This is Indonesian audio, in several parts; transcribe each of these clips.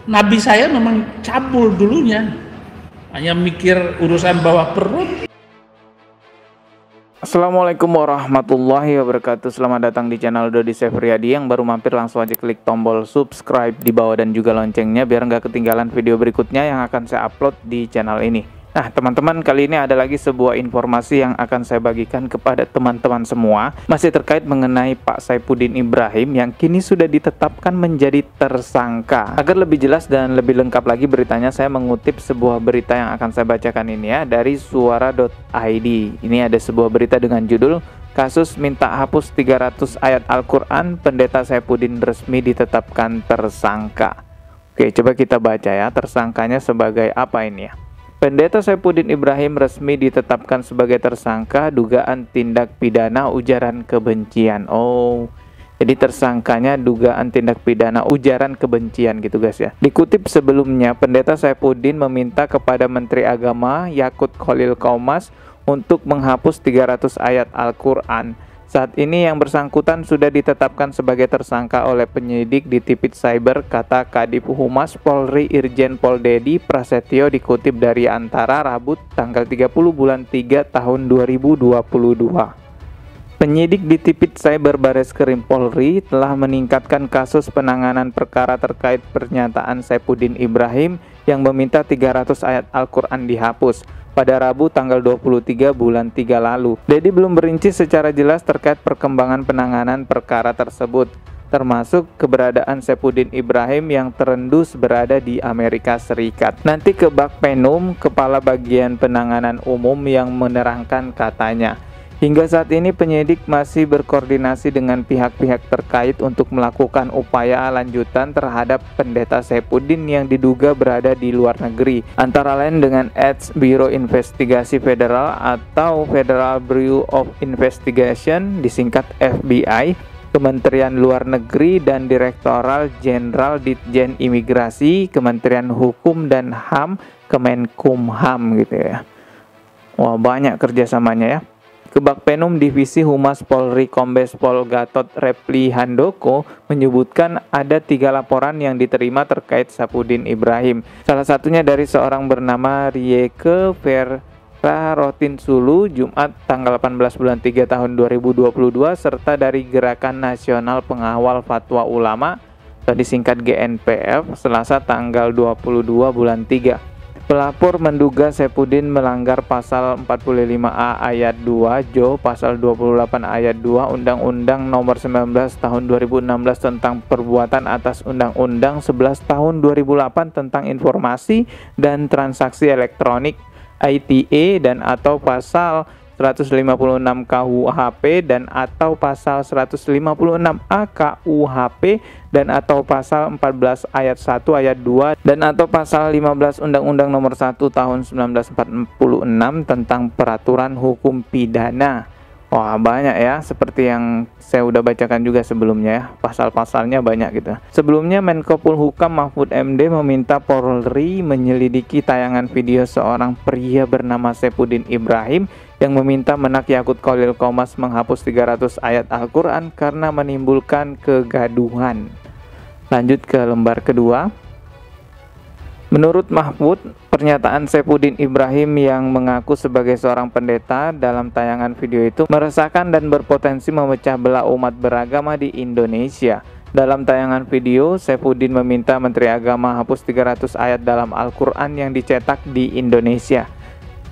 Nabi saya memang cabul dulunya, hanya mikir urusan bawah perut. Assalamualaikum warahmatullahi wabarakatuh. Selamat datang di channel Dodi Sefriadi. Yang baru mampir langsung aja klik tombol subscribe di bawah dan juga loncengnya biar nggak ketinggalan video berikutnya yang akan saya upload di channel ini. Nah teman-teman, kali ini ada lagi sebuah informasi yang akan saya bagikan kepada teman-teman semua, masih terkait mengenai Pak Saifuddin Ibrahim yang kini sudah ditetapkan menjadi tersangka. Agar lebih jelas dan lebih lengkap lagi beritanya, saya mengutip sebuah berita yang akan saya bacakan ini ya, dari suara.id. Ini ada sebuah berita dengan judul "Kasus minta hapus 300 ayat Al-Quran, Pendeta Saifuddin resmi ditetapkan tersangka". Oke, coba kita baca ya, tersangkanya sebagai apa ini ya. Pendeta Saifuddin Ibrahim resmi ditetapkan sebagai tersangka dugaan tindak pidana ujaran kebencian. Oh, jadi tersangkanya dugaan tindak pidana ujaran kebencian gitu guys ya. Dikutip sebelumnya, Pendeta Saifuddin meminta kepada Menteri Agama Yakut Khalil Qomas untuk menghapus 300 ayat Al-Quran. Saat ini yang bersangkutan sudah ditetapkan sebagai tersangka oleh penyidik di Tipit Cyber, kata Kadif Humas Polri Irjen Pol Dedi Prasetyo dikutip dari Antara Rabu tanggal 30 bulan 3 tahun 2022. Penyidik di Tipit Cyber Bareskrim Polri telah meningkatkan kasus penanganan perkara terkait pernyataan Saifuddin Ibrahim yang meminta 300 ayat Al-Quran dihapus pada Rabu tanggal 23 bulan 3 lalu. Dedi belum merinci secara jelas terkait perkembangan penanganan perkara tersebut, termasuk keberadaan Saifuddin Ibrahim yang terendus berada di Amerika Serikat. Nanti ke Bakpenum, Kepala Bagian Penanganan Umum, yang menerangkan katanya, hingga saat ini penyidik masih berkoordinasi dengan pihak-pihak terkait untuk melakukan upaya lanjutan terhadap Pendeta Saifuddin yang diduga berada di luar negeri, antara lain dengan Biro Investigasi Federal atau Federal Bureau of Investigation, disingkat FBI, Kementerian Luar Negeri, dan Direktoral Jenderal Ditjen Imigrasi, Kementerian Hukum dan HAM, Kemenkumham gitu ya. Wah, banyak kerjasamanya ya. Kebakpenum Divisi Humas Polri Kombes Pol Gatot Repli Handoko menyebutkan ada 3 laporan yang diterima terkait Saifuddin Ibrahim. Salah satunya dari seorang bernama Rieke Vera Rotinsulu Jumat tanggal 18 bulan 3 tahun 2022, serta dari Gerakan Nasional Pengawal Fatwa Ulama atau disingkat GNPF Selasa tanggal 22 bulan 3. Pelapor menduga Saifuddin melanggar pasal 45A ayat 2 Jo, pasal 28 ayat 2 Undang-Undang Nomor 19 Tahun 2016 tentang Perbuatan atas Undang-Undang 11 Tahun 2008 tentang Informasi dan Transaksi Elektronik ITE, dan atau pasal 156 KUHP dan atau pasal 156A KUHP dan atau pasal 14 ayat 1 ayat 2 dan atau pasal 15 Undang-Undang Nomor 1 Tahun 1946 tentang Peraturan Hukum Pidana. Wah, banyak ya, seperti yang saya udah bacakan juga sebelumnya ya, pasal-pasalnya banyak gitu. Sebelumnya Menko Polhukam Mahfud MD meminta Polri menyelidiki tayangan video seorang pria bernama Saifuddin Ibrahim yang meminta Menak Yakut Khalil Qomas menghapus 300 ayat Al-Quran karena menimbulkan kegaduhan. Lanjut ke lembar kedua. Menurut Mahfud, pernyataan Saifuddin Ibrahim yang mengaku sebagai seorang pendeta dalam tayangan video itu meresahkan dan berpotensi memecah belah umat beragama di Indonesia. Dalam tayangan video, Saifuddin meminta Menteri Agama hapus 300 ayat dalam Al-Quran yang dicetak di Indonesia.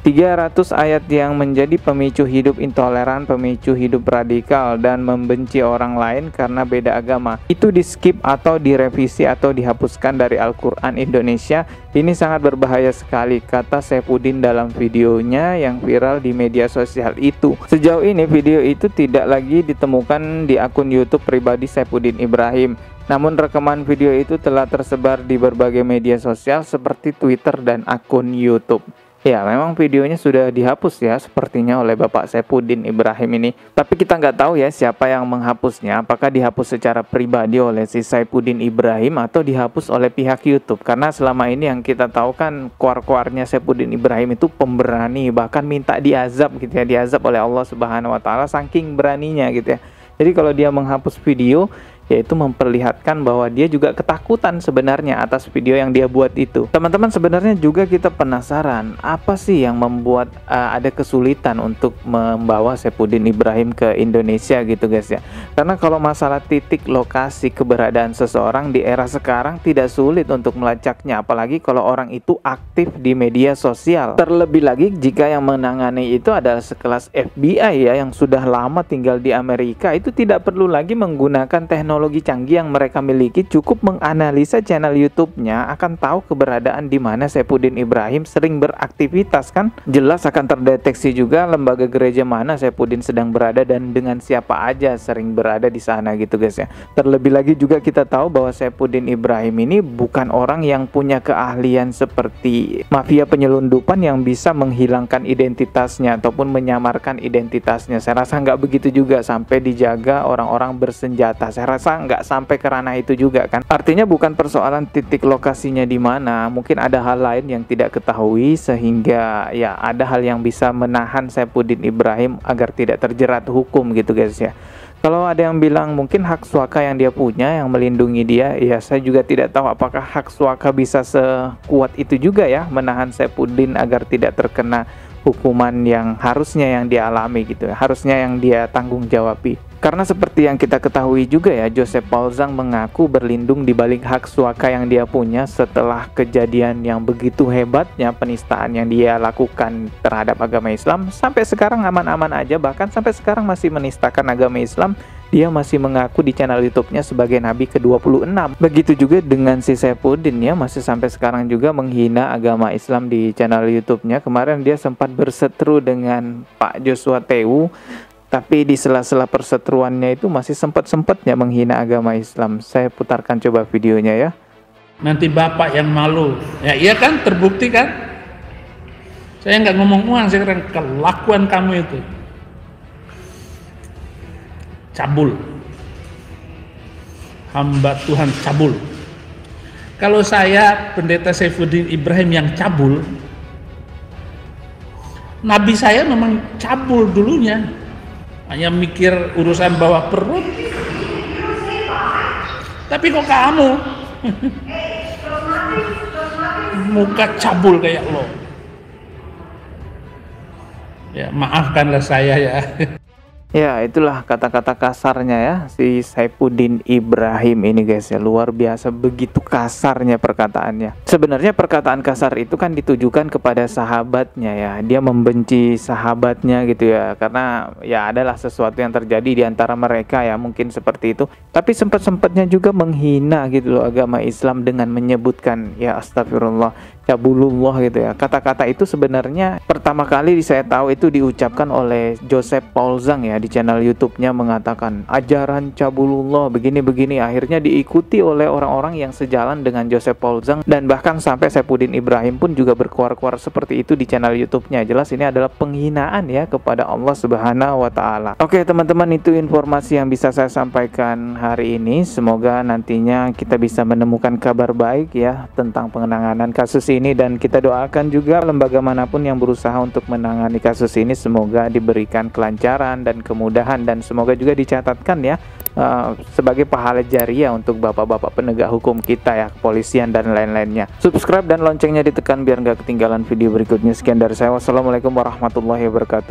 300 ayat yang menjadi pemicu hidup intoleran, pemicu hidup radikal, dan membenci orang lain karena beda agama. Itu di-skip atau direvisi atau dihapuskan dari Al-Quran Indonesia. Ini sangat berbahaya sekali, kata Saifuddin dalam videonya yang viral di media sosial itu. Sejauh ini video itu tidak lagi ditemukan di akun YouTube pribadi Saifuddin Ibrahim. Namun rekaman video itu telah tersebar di berbagai media sosial seperti Twitter dan akun YouTube. Ya, memang videonya sudah dihapus ya sepertinya oleh Bapak Saifuddin Ibrahim ini. Tapi kita nggak tahu ya siapa yang menghapusnya. Apakah dihapus secara pribadi oleh si Saifuddin Ibrahim atau dihapus oleh pihak YouTube. Karena selama ini yang kita tahu kan keluar-keluarnya Saifuddin Ibrahim itu pemberani. Bahkan minta diazab gitu ya. Diazab oleh Allah Subhanahu Wa Taala saking beraninya gitu ya. Jadi kalau dia menghapus video, yaitu memperlihatkan bahwa dia juga ketakutan sebenarnya atas video yang dia buat itu. Teman-teman, sebenarnya juga kita penasaran apa sih yang membuat ada kesulitan untuk membawa Saifuddin Ibrahim ke Indonesia gitu guys ya. Karena kalau masalah titik lokasi keberadaan seseorang di era sekarang tidak sulit untuk melacaknya, apalagi kalau orang itu aktif di media sosial. Terlebih lagi jika yang menangani itu adalah sekelas FBI ya, yang sudah lama tinggal di Amerika, itu tidak perlu lagi menggunakan teknologi canggih yang mereka miliki, cukup menganalisa channel YouTube-nya akan tahu keberadaan di mana Saifuddin Ibrahim sering beraktivitas kan. Jelas akan terdeteksi juga lembaga gereja mana Saifuddin sedang berada dan dengan siapa aja sering berada di sana gitu guys ya. Terlebih lagi juga kita tahu bahwa Saifuddin Ibrahim ini bukan orang yang punya keahlian seperti mafia penyelundupan yang bisa menghilangkan identitasnya ataupun menyamarkan identitasnya. Saya rasa nggak begitu juga sampai dijaga orang-orang bersenjata. Saya rasa nggak sampai ke ranah itu juga kan. Artinya bukan persoalan titik lokasinya di mana, mungkin ada hal lain yang tidak ketahui sehingga ya ada hal yang bisa menahan Saifuddin Ibrahim agar tidak terjerat hukum gitu guys ya. Kalau ada yang bilang mungkin hak suaka yang dia punya yang melindungi dia, ya saya juga tidak tahu apakah hak suaka bisa sekuat itu juga ya menahan Saifuddin agar tidak terkena hukuman yang harusnya yang dia alami gitu ya, harusnya yang dia tanggung jawabi. Karena seperti yang kita ketahui juga ya, Joseph Paul Zhang mengaku berlindung di balik hak suaka yang dia punya setelah kejadian yang begitu hebatnya penistaan yang dia lakukan terhadap agama Islam. Sampai sekarang aman-aman aja, bahkan sampai sekarang masih menistakan agama Islam. Dia masih mengaku di channel YouTube-nya sebagai Nabi ke-26. Begitu juga dengan si Saifuddin ya, masih sampai sekarang juga menghina agama Islam di channel YouTube-nya. Kemarin dia sempat berseteru dengan Pak Joshua Tewu, tapi di sela-sela perseteruannya itu masih sempat-sempatnya menghina agama Islam. Saya putarkan coba videonya ya. Nanti bapak yang malu. Ya iya kan, terbukti kan. Saya nggak ngomong uang, sekarang kelakuan kamu itu cabul. Hamba Tuhan cabul. Kalau saya pendeta Saifuddin Ibrahim yang cabul, Nabi saya memang cabul dulunya. Hanya mikir urusan bawah perut. Tapi kok kamu muka cabul kayak lo. Ya maafkanlah saya ya. Ya, itulah kata-kata kasarnya ya si Saifuddin Ibrahim ini guys ya, luar biasa begitu kasarnya perkataannya. Sebenarnya perkataan kasar itu kan ditujukan kepada sahabatnya ya, dia membenci sahabatnya gitu ya, karena ya adalah sesuatu yang terjadi di antara mereka ya, mungkin seperti itu. Tapi sempat-sempatnya juga menghina gitu loh agama Islam dengan menyebutkan ya astagfirullah, cabulullah gitu ya. Kata-kata itu sebenarnya pertama kali saya tahu itu diucapkan oleh Joseph Paul Zhang ya di channel YouTube-nya, mengatakan ajaran cabulullah begini-begini, akhirnya diikuti oleh orang-orang yang sejalan dengan Joseph Paul Zhang, dan bahkan sampai Saifuddin Ibrahim pun juga berkuar-kuar seperti itu di channel YouTube-nya. Jelas ini adalah penghinaan ya kepada Allah Subhanahu wa taala. Oke teman-teman, itu informasi yang bisa saya sampaikan hari ini. Semoga nantinya kita bisa menemukan kabar baik ya tentang penanganan kasus ini, dan kita doakan juga lembaga manapun yang berusaha untuk menangani kasus ini semoga diberikan kelancaran dan kemudahan, dan semoga juga dicatatkan ya sebagai pahala jariah untuk bapak-bapak penegak hukum kita ya, kepolisian dan lain-lainnya. Subscribe dan loncengnya ditekan biar nggak ketinggalan video berikutnya. Sekian dari saya, wassalamualaikum warahmatullahi wabarakatuh.